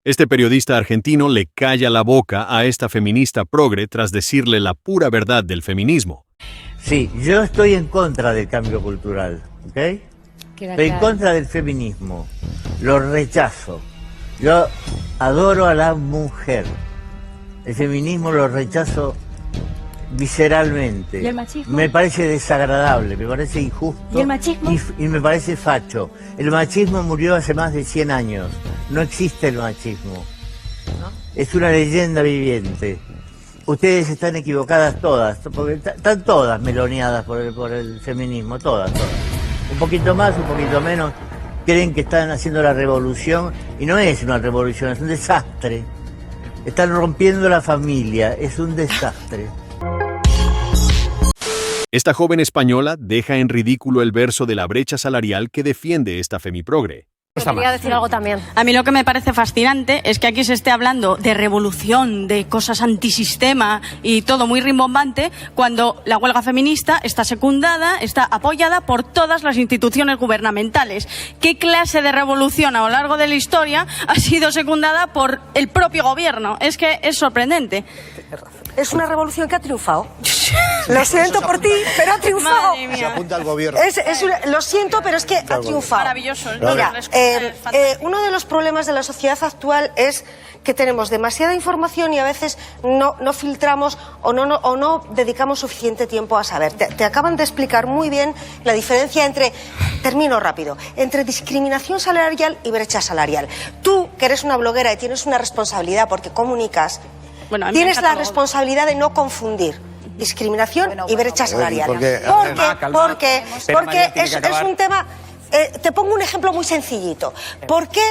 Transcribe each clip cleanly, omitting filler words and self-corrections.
Este periodista argentino le calla la boca a esta feminista progre tras decirle la pura verdad del feminismo. Sí, yo estoy en contra del cambio cultural, ¿ok? Estoy en contra del feminismo, lo rechazo. Yo adoro a la mujer. El feminismo lo rechazo visceralmente. ¿Y el machismo? Me parece desagradable, me parece injusto. ¿Y el machismo? Y me parece facho. El machismo murió hace más de 100 años. No existe el machismo. ¿No? Es una leyenda viviente. Ustedes están equivocadas todas, porque están todas meloneadas por el feminismo, todas. Un poquito más, un poquito menos. Creen que están haciendo la revolución, y no es una revolución, es un desastre. Están rompiendo la familia, es un desastre. Esta joven española deja en ridículo el verso de la brecha salarial que defiende esta femiprogre. Quería decir algo también. A mí lo que me parece fascinante es que aquí se esté hablando de revolución, de cosas antisistema y todo muy rimbombante, cuando la huelga feminista está secundada, está apoyada por todas las instituciones gubernamentales. ¿Qué clase de revolución a lo largo de la historia ha sido secundada por el propio gobierno? Es que es sorprendente. Es una revolución que ha triunfado. Lo siento por ti, pero ha triunfado. Madre mía. Se apunta al gobierno. Lo siento, pero es que ha triunfado. Maravilloso. Mira, uno de los problemas de la sociedad actual es que tenemos demasiada información y a veces no filtramos o no dedicamos suficiente tiempo a saber. Te acaban de explicar muy bien la diferencia entre, termino rápido, entre discriminación salarial y brecha salarial. Tú, que eres una bloguera y tienes una responsabilidad porque comunicas, tienes la responsabilidad de no confundir discriminación y brecha salarial. Porque es un tema... te pongo un ejemplo muy sencillito. ¿Por qué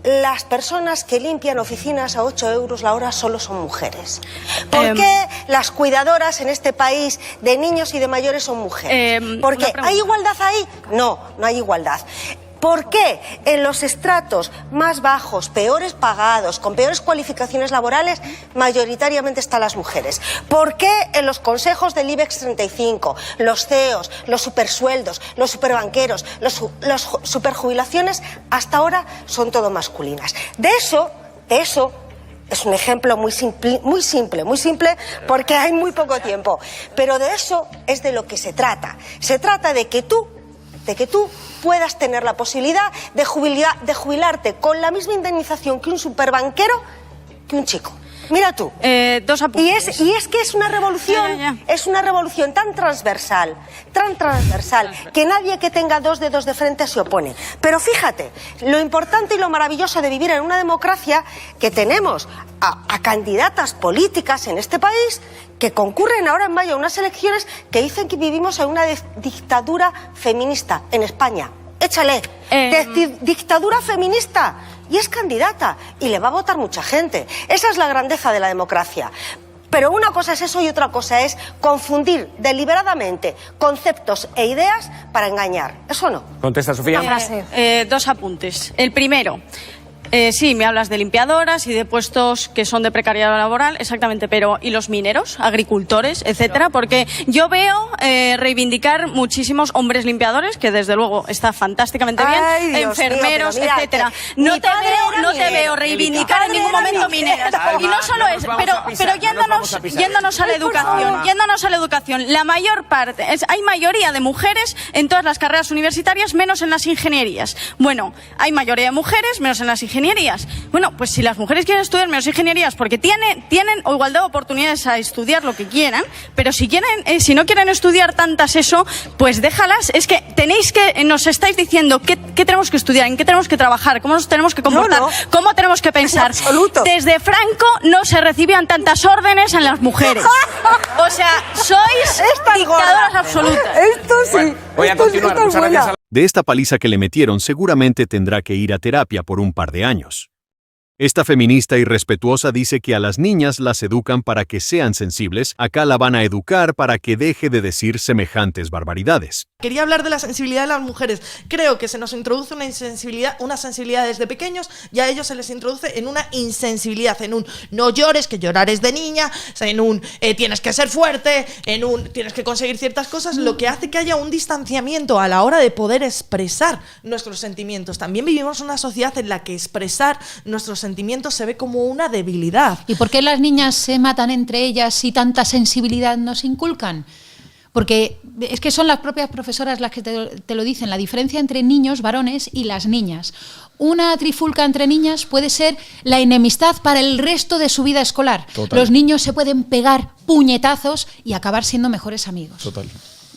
las personas que limpian oficinas a 8 euros la hora solo son mujeres? ¿Por qué las cuidadoras en este país de niños y de mayores son mujeres? ¿Porque hay igualdad ahí? No, no hay igualdad. ¿Por qué en los estratos más bajos, peores pagados, con peores cualificaciones laborales, mayoritariamente están las mujeres? ¿Por qué en los consejos del IBEX 35, los CEOs, los supersueldos, los superbanqueros, los superjubilaciones, hasta ahora son todo masculinas? De eso es un ejemplo muy simple, porque hay muy poco tiempo. Pero de eso es de lo que se trata. Se trata de que tú puedas tener la posibilidad de jubilarte con la misma indemnización que un superbanquero, que un chico. Mira tú. Dos apuntes. Y es que es una revolución, es una revolución tan transversal, que nadie que tenga dos dedos de frente se opone. Pero fíjate, lo importante y lo maravilloso de vivir en una democracia, que tenemos a candidatas políticas en este país que concurren ahora en mayo a unas elecciones que dicen que vivimos en una dictadura feminista en España. Échale, dictadura feminista. Y es candidata, y le va a votar mucha gente. Esa es la grandeza de la democracia. Pero una cosa es eso y otra cosa es confundir deliberadamente conceptos e ideas para engañar. ¿Eso no? Contesta, Sofía. Dos apuntes. El primero. Sí, me hablas de limpiadoras y de puestos que son de precariedad laboral, exactamente, pero ¿y los mineros, agricultores, etcétera? Porque yo veo reivindicar muchísimos hombres limpiadores, que desde luego está fantásticamente bien, enfermeros, etcétera. No te veo reivindicar en ningún momento mineras. Y no solo eso, pero yéndonos a la educación, la mayor parte, hay mayoría de mujeres en todas las carreras universitarias, menos en las ingenierías. Bueno, hay mayoría de mujeres, menos en las ingenierías. Bueno, pues si las mujeres quieren estudiar menos ingenierías porque tienen igualdad de oportunidades a estudiar lo que quieran, pero si no quieren estudiar tantas eso, pues déjalas. Es que nos estáis diciendo qué tenemos que estudiar, en qué tenemos que trabajar, cómo nos tenemos que comportar, cómo tenemos que pensar. Desde Franco no se recibían tantas órdenes en las mujeres. O sea, sois dictadoras absolutas. Esto sí. Bueno, voy a continuar. Muchas gracias. De esta paliza que le metieron seguramente tendrá que ir a terapia por un par de años. Esta feminista irrespetuosa dice que a las niñas las educan para que sean sensibles, acá la van a educar para que deje de decir semejantes barbaridades. Quería hablar de la sensibilidad de las mujeres. Creo que se nos introduce una sensibilidad desde pequeños y a ellos se les introduce en una insensibilidad, en un no llores, que llorar es de niña, en un tienes que ser fuerte, en un tienes que conseguir ciertas cosas, lo que hace que haya un distanciamiento a la hora de poder expresar nuestros sentimientos. También vivimos en una sociedad en la que expresar nuestros sentimientos se ve como una debilidad. ¿Y por qué las niñas se matan entre ellas y tanta sensibilidad nos inculcan? Porque es que son las propias profesoras las que te lo dicen, la diferencia entre niños, varones y las niñas. Una trifulca entre niñas puede ser la enemistad para el resto de su vida escolar. Total. Los niños se pueden pegar puñetazos y acabar siendo mejores amigos. Total.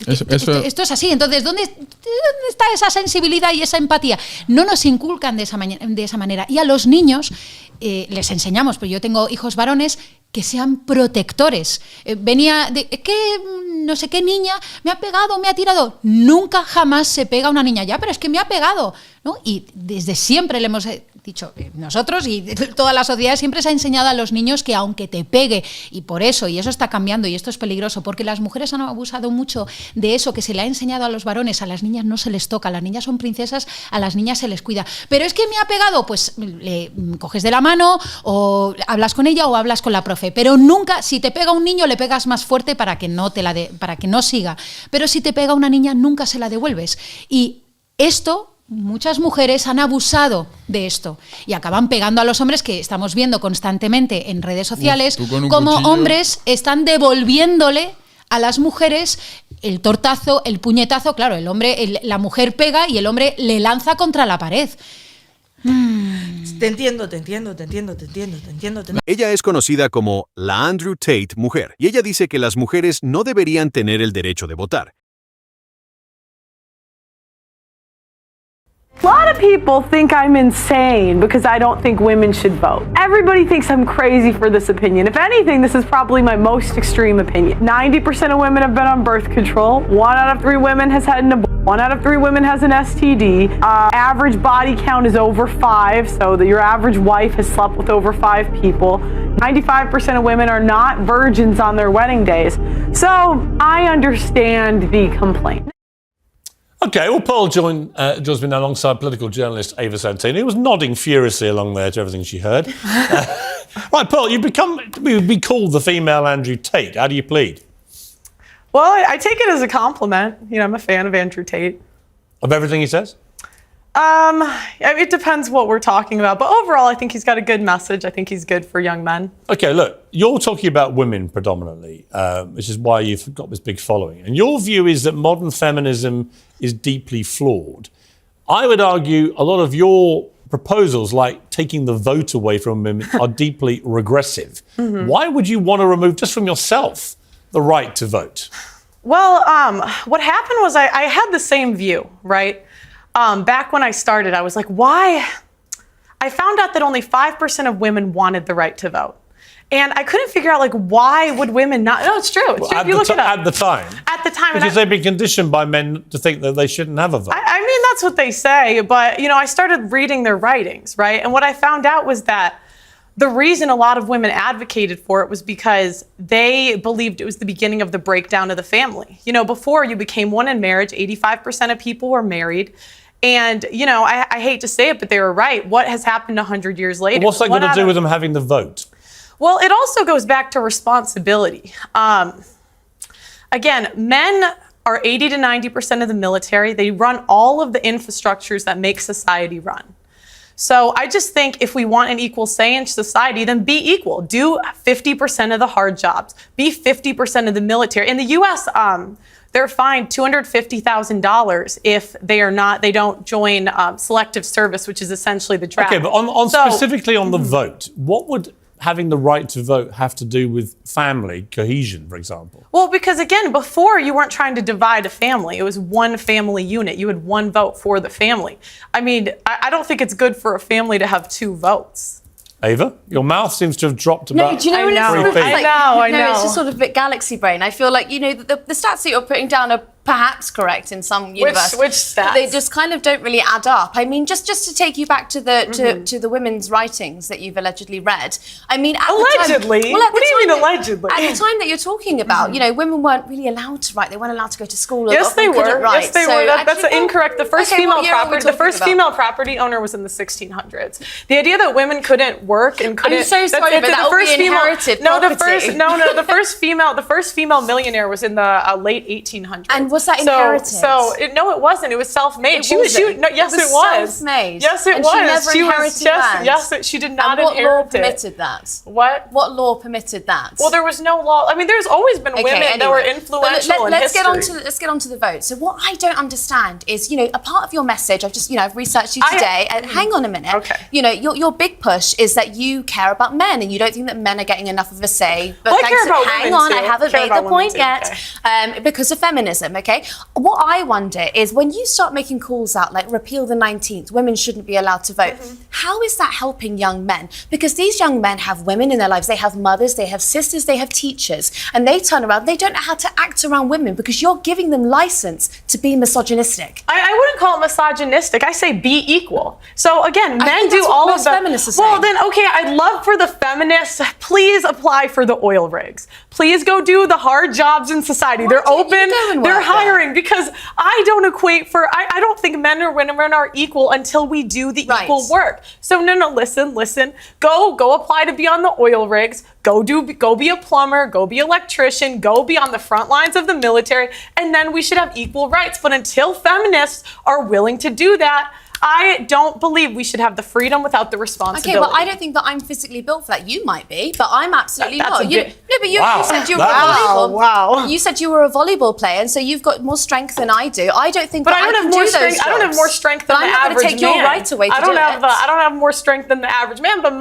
Esto es así. Entonces, ¿dónde está esa sensibilidad y esa empatía? No nos inculcan de esa manera. Y a los niños les enseñamos, pues yo tengo hijos varones, que sean protectores. Venía de que no sé qué niña me ha pegado, me ha tirado. Nunca jamás se pega a una niña. Ya, pero es que me ha pegado, ¿no? Y desde siempre le hemos dicho, nosotros y toda la sociedad siempre se ha enseñado a los niños que aunque te pegue, y eso está cambiando y esto es peligroso, porque las mujeres han abusado mucho de eso que se le ha enseñado a los varones, a las niñas no se les toca, las niñas son princesas, a las niñas se les cuida. Pero es que me ha pegado, pues le coges de la mano o hablas con ella o hablas con la profe, pero nunca, si te pega un niño le pegas más fuerte para que no siga, pero si te pega una niña nunca se la devuelves. Y esto, muchas mujeres han abusado de esto y acaban pegando a los hombres, que estamos viendo constantemente en redes sociales como hombres están devolviéndole a las mujeres el tortazo, el puñetazo. Claro, la mujer pega y el hombre le lanza contra la pared. Te entiendo. Ella es conocida como la Andrew Tate mujer, y ella dice que las mujeres no deberían tener el derecho de votar. A lot of people think I'm insane because I don't think women should vote. Everybody thinks I'm crazy for this opinion. If anything, this is probably my most extreme opinion. 90% of women have been on birth control. 1 out of 3 women has had an abortion. 1 out of 3 women has an STD. Average body count is over 5, so that your average wife has slept with over 5 people. 95% of women are not virgins on their wedding days. So I understand the complaint. Okay, well, Paul joins me now alongside political journalist Ava Santini, who was nodding furiously along there to everything she heard. Right, Paul, you've be called the female Andrew Tate. How do you plead? Well, I take it as a compliment. You know, I'm a fan of Andrew Tate. Of everything he says? It depends what we're talking about, but overall, I think he's got a good message. I think he's good for young men. Okay, look, you're talking about women predominantly, which is why you've got this big following. And your view is that modern feminism is deeply flawed. I would argue a lot of your proposals, like taking the vote away from women, are deeply regressive. Mm-hmm. Why would you want to remove, just from yourself, the right to vote? Well, what happened was I had the same view, right? Back when I started, I was like, why? I found out that only 5% of women wanted the right to vote. And I couldn't figure out, like, why would women not? No, it's true. It's true. You look it up. At the time? At the time. Because they've been conditioned by men to think that they shouldn't have a vote. I mean, that's what they say. But, you know, I started reading their writings, right? And what I found out was that the reason a lot of women advocated for it was because they believed it was the beginning of the breakdown of the family. You know, before you became one in marriage, 85% of people were married. And, you know, I hate to say it, but they were right. What has happened 100 years later? Well, what's that going to do with them having the vote? Well, it also goes back to responsibility. Again, men are 80 to 90% of the military. They run all of the infrastructures that make society run. So I just think if we want an equal say in society, then be equal. Do 50% of the hard jobs. Be 50% of the military. In the U.S., they're fined $250,000 if they don't join selective service, which is essentially the draft. Okay, but specifically on the vote, what would having the right to vote have to do with family cohesion, for example? Well, because again, before you weren't trying to divide a family. It was one family unit. You had one vote for the family. I mean, I don't think it's good for a family to have 2 votes. Ava, your mouth seems to have dropped about 3 feet. I know. It's just sort of a bit galaxy brain. I feel like, you know, the stats that you're putting down are perhaps correct in some universe. Which stats? They just kind of don't really add up. I mean, just to take you back to the to the women's writings that you've allegedly read. I mean, allegedly. What do you mean allegedly? At the time that you're talking about, you know, women weren't really allowed to write. They weren't allowed to go to school. Yes, they were. Yes, they were. That's incorrect. The first female property owner was in the 1600s. The idea that women couldn't work and couldn't. I'm so sorry, but that would be inherited property. The first female millionaire was in the late 1800s. And was that inherited? No, it wasn't. It was self-made. Yes, it was. Self-made. Yes, it and was. She never inherited land. Yes, she did not inherit it. What law permitted that? What law permitted that? Well, there was no law. I mean, there's always been women that were influential in history. Let's get on to the vote. So what I don't understand is, you know, a part of your message, I've researched you today, and hang on a minute. Okay. You know, your big push is that you care about men and you don't think that men are getting enough of a say. But I care about women too. I haven't made the point yet. Because of feminism, okay? What I wonder is when you start making calls out like repeal the 19th, women shouldn't be allowed to vote. How is that helping young men? Because these young men have women in their lives. They have mothers, they have sisters, they have teachers. And they turn around, they don't know how to act around women because you're giving them license to be misogynistic. I wouldn't call it misogynistic. I say be equal. So again, men do all of the feminists are well, saying. then okay, I'd love for the feminists, please apply for the oil rigs. Please go do the hard jobs in society. They're open, they're hiring, because I don't think men or women are equal until we do the equal work. So no, listen. Go apply to be on the oil rigs. Go be a plumber, go be an electrician, go be on the front lines of the military, and then we should have equal rights. But until feminists are willing to do that, I don't believe we should have the freedom without the responsibility. Okay, well, I don't think that I'm physically built for that. You might be, but I'm absolutely not. You said you were You said you were a volleyball player, and so you've got more strength than I do. I don't think. But I don't have more strength. I don't have more strength than the average man. I'm not going to take your right away to do it. I don't have more strength than the average man. But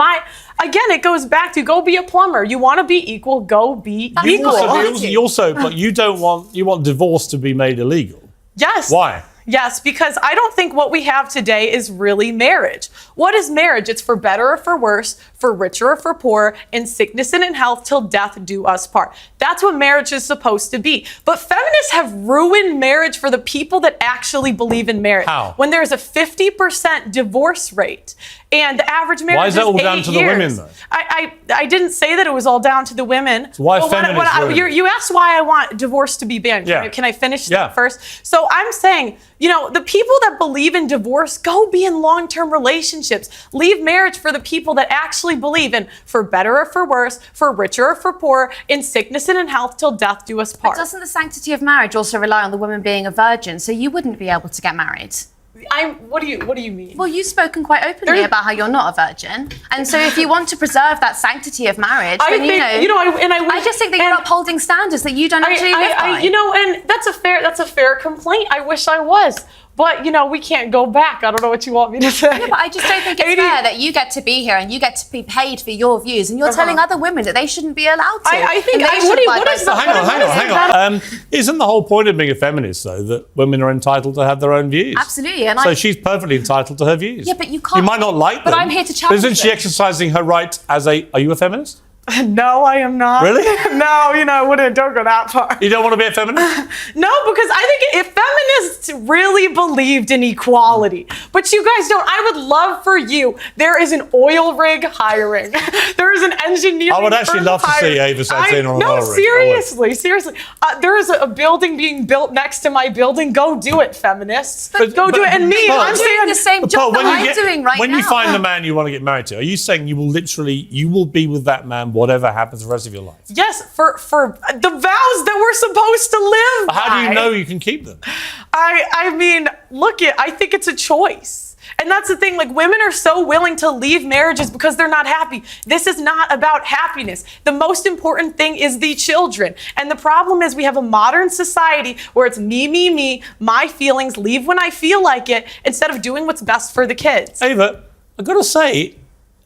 again, it goes back to go be a plumber. You want to be equal, go be equal. But you want divorce to be made illegal. Yes. Why? Yes, because I don't think what we have today is really marriage. What is marriage? It's for better or for worse, for richer or for poorer, in sickness and in health, till death do us part. That's what marriage is supposed to be. But feminists have ruined marriage for the people that actually believe in marriage. How? When there's a 50% divorce rate and the average marriage Why is that all 8 down to years. the women, though? I didn't say that it was all down to the women. So why feminists? You asked why I want divorce to be banned. Yeah. Can I finish that first? So I'm saying, you know, the people that believe in divorce, go be in long-term relationships. Leave marriage for the people that actually believe in for better or for worse, for richer or for poorer, in sickness and in health, till death do us part. But doesn't the sanctity of marriage also rely on the woman being a virgin? So you wouldn't be able to get married? What do you mean? Well, you've spoken quite openly about how you're not a virgin, and so if you want to preserve that sanctity of marriage, I just think that you're upholding standards that you don't actually live by. And that's a fair complaint. I wish I was. But, we can't go back. I don't know what you want me to say. Yeah, but I just don't think it's fair that you get to be here and you get to be paid for your views, and you're telling other women that they shouldn't be allowed to. Hang on. Isn't the whole point of being a feminist, though, that women are entitled to have their own views? Absolutely. So she's perfectly entitled to her views. Yeah, but you can't. You might not like them. But I'm here to challenge Isn't she exercising her right as are you a feminist? No, I am not. Really? No, don't go that far. You don't want to be a feminist? No, because I think if feminists really believed in equality, but you guys don't, I would love for you, there is an oil rig hiring. There is an engineering I would actually love to see Ava Santin on an oil rig. No, seriously. There is a building being built next to my building. Go do it, feminists. Go do it. And me, I'm doing the same job that I'm doing right now. When you find the man you want to get married to, are you saying you will be with that man whatever happens the rest of your life? Yes, for the vows that we're supposed to live by. How do you know you can keep them? I mean, I think it's a choice. And that's the thing, women are so willing to leave marriages because they're not happy. This is not about happiness. The most important thing is the children. And the problem is we have a modern society where it's me, my feelings, leave when I feel like it, instead of doing what's best for the kids. Ava, I've got to say,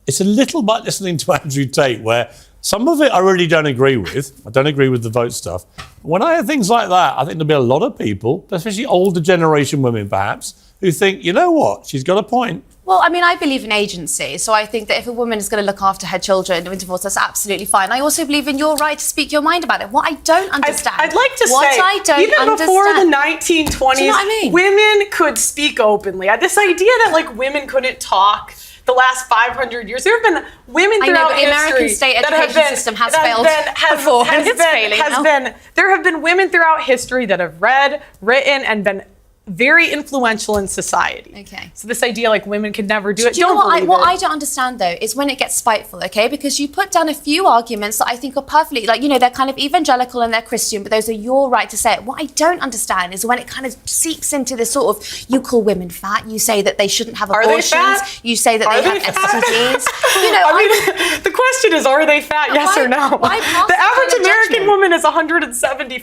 it's a little bit listening to Andrew Tate, where some of it I really don't agree with. I don't agree with the vote stuff. When I hear things like that, I think there'll be a lot of people, especially older generation women perhaps, who think, you know what, she's got a point. Well, I mean, I believe in agency, so I think that if a woman is going to look after her children in divorce, that's absolutely fine. I also believe in your right to speak your mind about it. What I don't understand, I'd like to say, even before the 1920s, Do you know what I mean? women could speak openly. This idea that like women couldn't talk the last 500 years, there have been women I know, throughout but the American history state that have education been- system has that have failed been- has- before, and has it's been- failing has now. been- There have been women throughout history that have read, written, and been very influential in society. Okay. So this idea like women could never do it. Do you know don't what believe it. I don't understand though is when it gets spiteful, okay? Because you put down a few arguments that I think are perfectly, like, you know, they're kind of evangelical and they're Christian, but those are your right to say it. What I don't understand is when it kind of seeps into this sort of, you call women fat, you say that they shouldn't have Are they abortions, fat? you say that Are they they have fat? STDs. You know, I mean, the question is, are they fat? Yes or no? why pass The that kind average of American judgment? woman is 170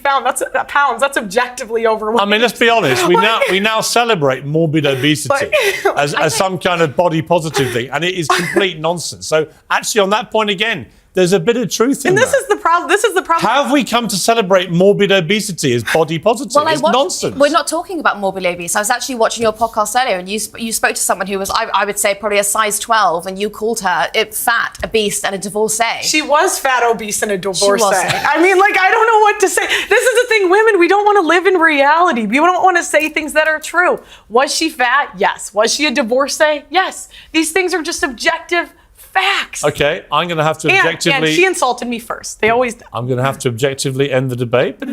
pounds. That's objectively overweight. I mean, let's be honest. We now celebrate morbid obesity as some kind of body positive thing, and it is complete nonsense. So, actually, on that point again, there's a bit of truth in And that. this is the problem. This is the problem. How have we come to celebrate morbid obesity as body positive? Well, it's nonsense. We're not talking about morbid obese. I was actually watching your podcast earlier, and you spoke to someone who was, I would say, probably a size 12, and you called her fat, obese, and a divorcee. She was fat, obese, and a divorcee. wasn't. I mean, like, I don't know what to say. This is the thing, women, we don't want to live in reality. We don't want to say things that are true. Was she fat? Yes. Was she a divorcee? Yes. These things are just objective facts. Okay, I'm going to have to objectively. And she insulted me first. They always do. I'm going to have to objectively end the debate. But